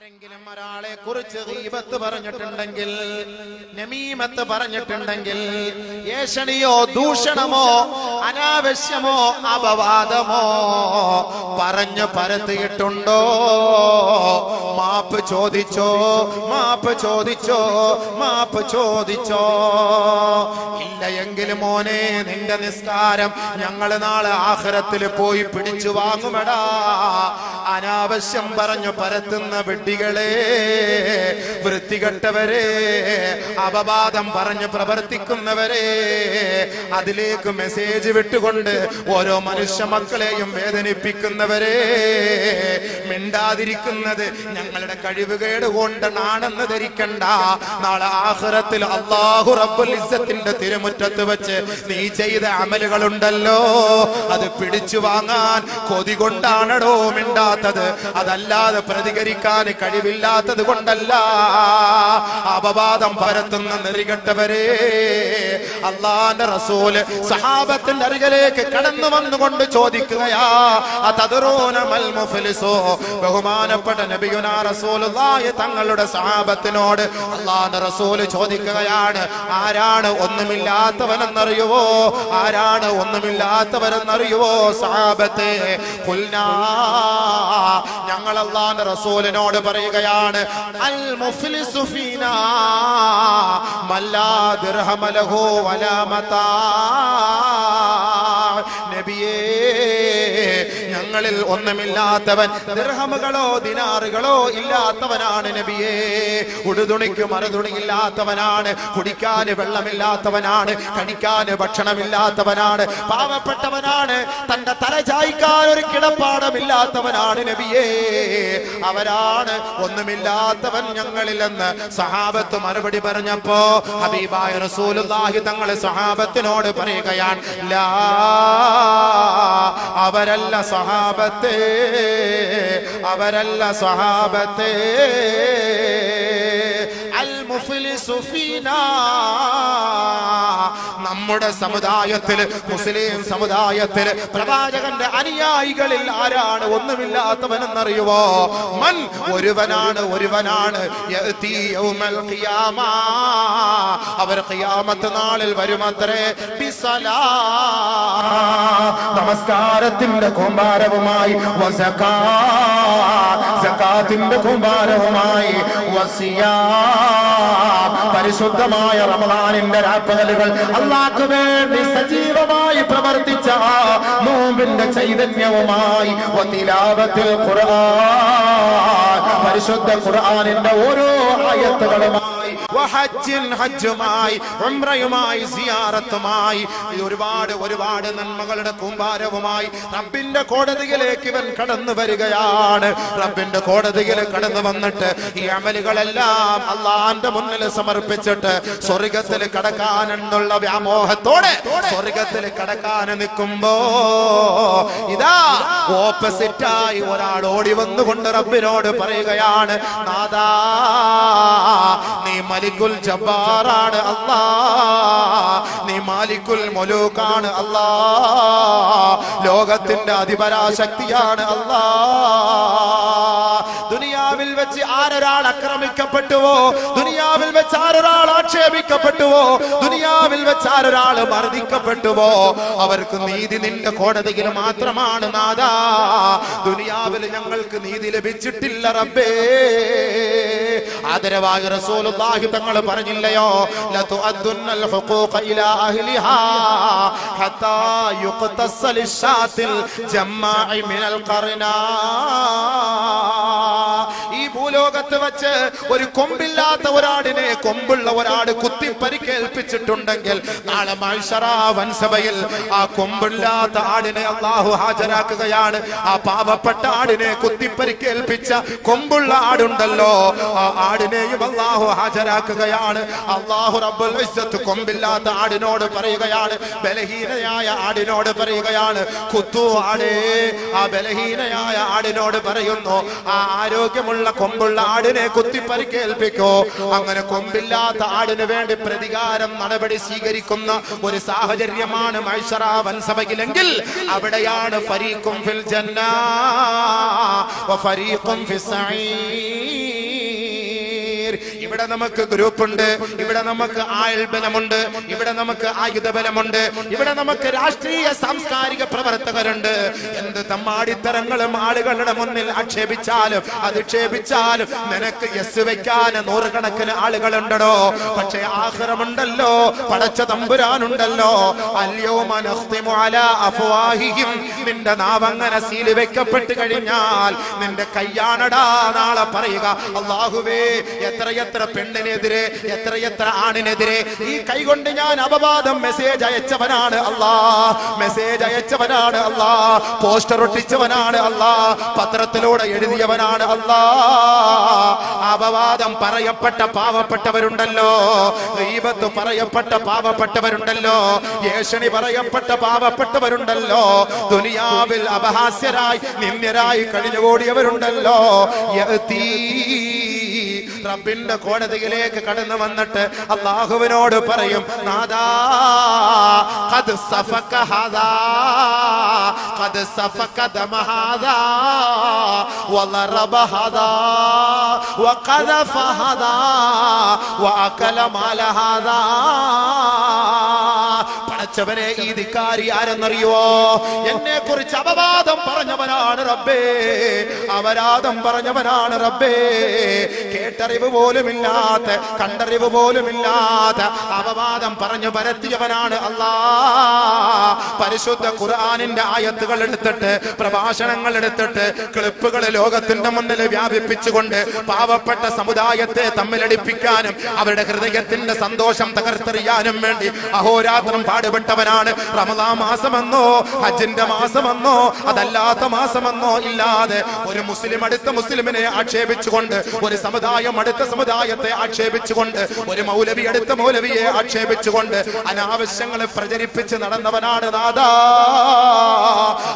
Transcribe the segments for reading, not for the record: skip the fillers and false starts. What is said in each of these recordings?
ആരെങ്കിലും ഒരാളെ കുറിച്ച് ഗീബത്ത് പറഞ്ഞിട്ടുണ്ടെങ്കിൽ, നമീമത്ത് പറഞ്ഞിട്ടുണ്ടെങ്കിൽ, ഏഷണിയോ ദൂഷണമോ അനാവശ്യമോ അപവാദമോ പറഞ്ഞു പരത്തിയിട്ടുണ്ടോ, മാപ്പ് ചോദിച്ചോ, മാപ്പ് ചോദിച്ചോ, മാപ്പ് ചോദിച്ചോ. ഇല്ല എങ്കിൽ മോനെ, നിന്റെ നിസ്കാരം ഞങ്ങൾ നാളെ ആഖിറത്തിൽ പോയി പിടിച്ചു വാങ്ങുമെടാ. അനാവശ്യം പറഞ്ഞു പരത്തുന്ന വിഡ്ഢികളെ, വൃത്തികെട്ടവരെ, അപവാദം പറഞ്ഞ് പ്രവർത്തിക്കുന്നവരെ, അതിലേക്ക് മെസ്സേജ് വിട്ടുകൊണ്ട് ഓരോ മനുഷ്യ മക്കളെയും വേദനിപ്പിക്കുന്നവരെ, മിണ്ടാതിരിക്കുന്നത് ഞങ്ങളുടെ കഴിവുകേട് കൊണ്ടാണെന്ന് ധരിക്കണ്ട. നാളെ ആഖിറത്തിൽ അല്ലാഹു റബ്ബുൽ ഇസ്സത്തിന്റെ തിരുമുറ്റത്ത് വെച്ച് നീ ചെയ്ത അമലുകളുണ്ടല്ലോ, അത് പിടിച്ചു വാങ്ങാൻ കൊതി കൊണ്ടാണോ മിണ്ടാത്തത്, അതല്ലാതെ പ്രതികരിക്കാൻ കഴിവില്ലാത്തത് കൊണ്ടല്ല. അപവാദം പരത്തുന്ന നെറികെട്ടവരെ, അല്ലാഹുവിന്റെ റസൂൽ സഹാബത്തിന്റെ അരികിലേക്ക് കടന്നു വന്നുകൊണ്ട് ചോദിക്കുകയാ, അതദറൂന മൽ മുഫ്ലിസു. ബഹുമാനപ്പെട്ട നബിയുനാ റസൂലുള്ളാഹി തങ്ങളുടെ സഹാബത്തിനോട് അല്ലാഹുവിന്റെ റസൂൽ ചോദിക്കുകയാണ്, ആരാണ് ഒന്നുമില്ലാത്തവനെന്നറിയുവോ, ആരാണ് ഒന്നുമില്ലാത്തവരെന്നറിയുവോ സഹാബത്തെ? ഖുൽനാ, ഞങ്ങൾ അല്ലാഹുവിന്റെ റസൂലിനോട് പറയുകയാണ്, അൽ മുഫ്ലിസു ഫീനാ മല്ലാ ദിർഹമ ലഹു വലാ മതാ. നബിയേ, ഞങ്ങളിൽ ഒന്നുമില്ലാത്തവൻ ദിർഹമുകളോ ദിനാറുകളോ ഇല്ലാത്തവനാണ് നബിയേ. ഉടുതുണിക്ക് മറുതുണിയില്ലാത്തവനാണ്, കുടിക്കാൻ വെള്ളമില്ലാത്തവനാണ്, കഴിക്കാൻ ഭക്ഷണമില്ലാത്തവനാണ്, പാവപ്പെട്ടവനാണ്, തന്റെ തല ചായ്ക്കാൻ ഒരു കിടപ്പാടമില്ലാത്തവനാണ് നബിയേ. അവരാണ് ഒന്നുമില്ലാത്തവൻ ഞങ്ങളിലെന്ന് സഹാബത്ത് മറുപടി പറഞ്ഞപ്പോ ഹബീബായ റസൂലുള്ളാഹി തങ്ങൾ സഹാബത്തിനോട് പറയുകയാണ്, ലാ, അവരല്ല സഹാബത്തെ, അവരല്ല സഹാബത്തെ. അൽ മുഫ്ലിസു ഫീനാ, നമ്മുടെ സമുദായത്തിൽ, മുസ്ലിം സമുദായത്തിൽ പ്രവാചകന്റെ അനുയായികളിൽ ആരാണ് ഒന്നുമില്ലാത്തവനെന്നറിയുവോ? മൻ, ഒരുവനാണ്, ഒരുവനാണ്. യഅതി യൗമൽ ഖിയാമ, അവർ ഖിയാമത്ത് നാളിൽ വരുമത്രേ. ബിസലാ, നമസ്കാരത്തിന്റെ കൂമ്പാരവുമായി, വസകാ, സകാത്തിന്റെ കൂമ്പാരവുമായി, വസിയാ, പരിശുദ്ധമായ റമളാനിന്റെ രാപ്പകലുകൾ അല്ലാഹുവിന് വേണ്ടി സജീവമായി പ്രവർത്തിച്ച നോമ്പിന്റെ ചൈതന്യവുമായി, വതിലാവത്തുൽ ഖുർആൻ, പരിശുദ്ധ ഖുർആനിന്റെ ഓരോ ആയത്തുകളുമായി, വഹജ്ജിൻ, ഹജ്ജുമായി, ഉംറയുമായി, സിയാറത്തുമായി, ഒരുപാട് ഒരുപാട് നന്മകളുടെ കൂമ്പാരവുമായി റബ്ബിന്റെ കോടതിയിലേക്ക് ഇവൻ കടന്നു വരികയാണ്. റബ്ബിന്റെ കോടതിയിൽ കടന്നു വന്നിട്ട് ഈ അമലുകളെല്ലാം അള്ളാന്റെ മുന്നിൽ സമർപ്പിച്ചിട്ട് സ്വർഗത്തിൽ കടക്കാനെന്നുള്ള വ്യാമോഹത്തോടെ സ്വർഗത്തിൽ കടക്കാൻ നിൽക്കുമ്പോ ഇതാ ഓപ്പോസിറ്റായി ഒരാൾ ഓടി വന്നുകൊണ്ട് റബ്ബിനോട് പറയുകയാണ്, നാദാ, നീ മലിക്കുൽ ജബ്ബാറാണ് അല്ലാ, നീ മാലിക്കുൽ മുലൂക്കാണ് അല്ലാ, ലോകത്തിന്റെ അതിപരാശക്തിയാണ് അല്ലാ. ദുനിയാവിൽ വെച്ച് ആരൊരാൾ ആക്രമിക്കപ്പെട്ടുവോ, ദുനിയാവിൽ വെച്ച് ആരൊരാൾ ആക്ഷേപിക്കപ്പെട്ടുവോ, ദുനിയാവിൽ വെച്ച് ആരൊരാൾ മർദ്ദിക്കപ്പെട്ടുവോ, അവർക്ക് നീതി നിന്റെ കോടതിയിൽ മാത്രമാണ് നാദാ. ദുനിയാവിൽ ഞങ്ങൾക്ക് നീതി ലഭിച്ചിട്ടില്ല റബ്ബേ. ആദരവായ റസൂലുള്ളാഹി തങ്ങൾ പറഞ്ഞില്ലയോ, ലതുഅദ്ദുന്നൽ ഹുഖൂഖ ഇലാ അഹ്ലിഹാ ഹത്താ യുഖ്തസ്സ ലിശാത്തിൽ ജമ്മാഇ മിനൽ ഖർനാ. ഈ ഭൂലോകത്ത് വെച്ച് ഒരു കൊമ്പില്ലാത്ത ഒരാടിനെ കൊമ്പുള്ള ഒരാട് കുത്തി പരിക്കേൽപ്പിച്ചിട്ടുണ്ടെങ്കിൽ നാളെ മഹ്ശറ വൻസഭയിൽ ആ കൊമ്പില്ലാത്ത ആടിനെ അല്ലാഹു ഹാജരാക്കുകയാണ്. ആ പാവപ്പെട്ട ആടിനെ കുത്തി പരിക്കേൽപ്പിച്ച കൊമ്പുള്ള ആടുണ്ടല്ലോ, ആ ആടിനെയും അല്ലാഹു ഹാജരാക്കുകയാണ്. അല്ലാഹു റബ്ബുൽ ഇസ്സത്ത് കൊമ്പില്ലാത്ത ആടിനോട് പറയുകയാണ്, ബലഹീനയായ ആടിനോട് പറയുകയാണ്, കുത്തു ആടേ. ആ ബലഹീനയായ ആടിനോട് പറയുന്നു, ആ ആരോഗ്യമുള്ള കൊമ്പുള്ള ആടിനെ കുത്തി പരിക്കേൽപ്പിക്കോ. അങ്ങനെ കൊമ്പില്ലാത്ത ആടിന് വേണ്ടി പ്രതികാരം നടപടി സ്വീകരിക്കുന്ന ഒരു സാഹചര്യമാണ് മഹ്ശറ വൻസഭയിലെങ്കിൽ അവിടെയാണ് ഫരീഖും ഫിൽ ജന്ന വ ഫരീഖും ഫിസ് സഈർ. ഇവിടെ നമുക്ക് ഗ്രൂപ്പുണ്ട്, ഇവിടെ നമുക്ക് ആയുൾബലമുണ്ട്, ഇവിടെ നമുക്ക് ആയുധബലമുണ്ട്, ഇവിടെ നമുക്ക് രാഷ്ട്രീയ സാംസ്കാരിക പ്രവർത്തകരുണ്ട്. എന്ത് തമ്മാടിത്തരങ്ങളും ആളുകളുടെ മുന്നിൽ ആക്ഷേപിച്ചാലും അധിക്ഷേപിച്ചാലും നിനക്ക് യെസ് വെക്കാൻ നൂറുകണക്കിന് ആളുകളുണ്ടോ. പക്ഷേ ആഖിറമുണ്ടല്ലോ, പടച്ച തമ്പുരാനുണ്ടല്ലോ. അൽയൗമ നഖ്തിമു അലാ അഫ്വാഹിഹിം, നിന്റെ നാവങ്ങനെ സീൽ വെക്കപ്പെട്ട് കഴിഞ്ഞാൽ നിന്റെ കയ്യാണടാ നാളെ പറയുക, അല്ലാഹുവേ എത്രയെത്ര പെണ്ണിനെതിരെ എത്രയെത്ര ആണിനെതിരെ ഈ കൈകൊണ്ട് ഞാൻ അപവാദം മെസ്സേജ് അയച്ചവനാണ് അല്ലാ, മെസ്സേജ് അയച്ചവനാണ് അല്ലാ, പോസ്റ്റർ ഒട്ടിച്ചവനാണ് അല്ലാ, പത്രത്തിലൂടെ എഴുതിയവനാണ് അല്ലാ. അപവാദം പറയപ്പെട്ട പാവപ്പെട്ടവരുണ്ടല്ലോ, ഗീബത്ത് പറയപ്പെട്ട പാവപ്പെട്ടവരുണ്ടല്ലോ, ഏഷണി പറയപ്പെട്ട പാവപ്പെട്ടവരുണ്ടല്ലോ, ദുനിയാവിൽ അപഹാസ്യരായി നിന്ദ്യരായി കഴിഞ്ഞുകൂടിയവരുണ്ടല്ലോ. റബ്ബിന്റെ കോടതിയിലേക്ക് കടന്നു വന്നിട്ട് അല്ലാഹുവിനോട് പറയും, നാദാ ഖദ് സഫക ഹാദാ ഖദ് സഫക ദമ ഹാദാ വളറബ ഹാദാ വഖദഫ ഹാദാ വഅകല മാല ഹാദാ. പടച്ചവനെ, ഈ ധിക്കാരി ആരെന്നറിയോ? എന്നെ കുറിച്ച് അപവാദം പറഞ്ഞവനാണ് റബ്ബേ, അപരാധം പറഞ്ഞവനാണ് റബ്ബേ. കേട്ടറിവ് പോലുമില്ലാത്ത, കണ്ടറിവ് പോലുമില്ലാത്ത അപവാദം പറഞ്ഞു പരത്തിയവനാണ് അല്ലാ. പരിശുദ്ധ ഖുർആനിന്റെ ആയത്തുകൾ എടുത്തിട്ട്, പ്രഭാഷണങ്ങൾ എടുത്തിട്ട്, ക്ലിപ്പുകൾ ലോകത്തിന്റെ മുന്നിൽ വ്യാപിപ്പിച്ചുകൊണ്ട് പാവപ്പെട്ട സമുദായത്തെ തമ്മിലടിപ്പിക്കാനും അവരുടെ ഹൃദയത്തിന്റെ സന്തോഷം തകർത്തെറിയാനും വേണ്ടി അഹോരാത്രം പാടുപെട്ടവനാണ്. റമദാൻ മാസമെന്നോ ഹജ്ജിന്റെ മാസമെന്നോ അതല്ലാത്ത മാസമെന്നോ ഇല്ലാതെ ഒരു മുസ്ലിം അടുത്ത മുസ്ലിമിനെ ആക്ഷേപിച്ചുകൊണ്ട്, ഒരു സമുദായം അടുത്ത സമുദായത്തെ ആക്ഷേപിച്ചുകൊണ്ട്, ഒരു മൗലവി അടുത്ത മൗലവിയെ ആക്ഷേപിച്ചുകൊണ്ട് അനാവശ്യങ്ങളെ പ്രചരിപ്പിച്ച് നടന്നവനാണ് നാദാ.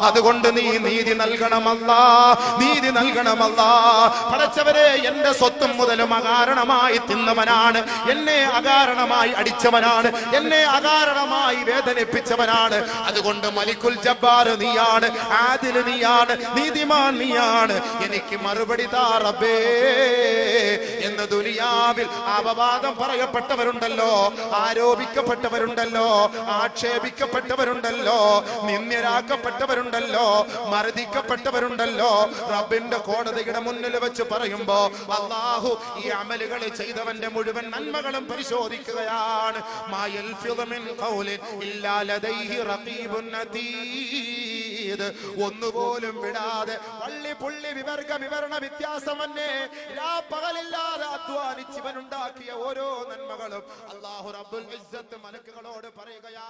അതുകൊണ്ട് നീ നീതി നൽകണമല്ലാ, നീതി നൽകണമല്ലാ. പടച്ചവരെ, എന്റെ സ്വത്തും മുതലും അകാരണമായി തിന്നവനാണ്, എന്നെ അകാരണമായി അടിച്ചവനാണ്, എന്നെ അകാരണമായി വേദനിപ്പിച്ചവനാണ്. അതുകൊണ്ട് മലിക്കുൽ ജബ്ബാർ നീയാണ്, ആദിൽ നീയാണ്, നീതിമാൻ നീയാണ്, എനിക്ക് മറുപടി താ റബ്ബേ എന്ന് ദുനിയാവിൽ അപവാദം പറയപ്പെട്ടവരുണ്ടല്ലോ, ആരോപിക്കപ്പെട്ടവരുണ്ടല്ലോ, ആക്ഷേപിക്കപ്പെട്ടവരുണ്ടല്ലോ, നിന്ദ്യരാക്കപ്പെട്ടവരുണ്ടല്ലോ, മർദ്ദിക്കപ്പെട്ടവരുണ്ടല്ലോ. റബ്ബിന്റെ കോടതിയുടെ മുന്നിൽ വെച്ച് പറയുമ്പോ അല്ലാഹു ഈ അമലുകൾ ചെയ്തവന്റെ മുഴുവൻ നന്മകളും പരിശോധിക്കുകയാണ്. മാ യൽഫിദു മിൻ ഖൗലിൻ ഇല്ലാ ലദൈഹി റഖീബുൻ അതീദ്. ഒന്നുപോലും വിടാതെ വള്ളി പുള്ളി വിവർഗ വിവരണ വ്യത്യാസമന്നെ പകലില്ലാതെ അധ്വാനിച്ചവനുണ്ടാക്കിയ ഓരോ നന്മകളും അല്ലാഹു റബ്ബുൽ ഇസ്സത്ത് മലക്കുകളോട് പറയുകയാ.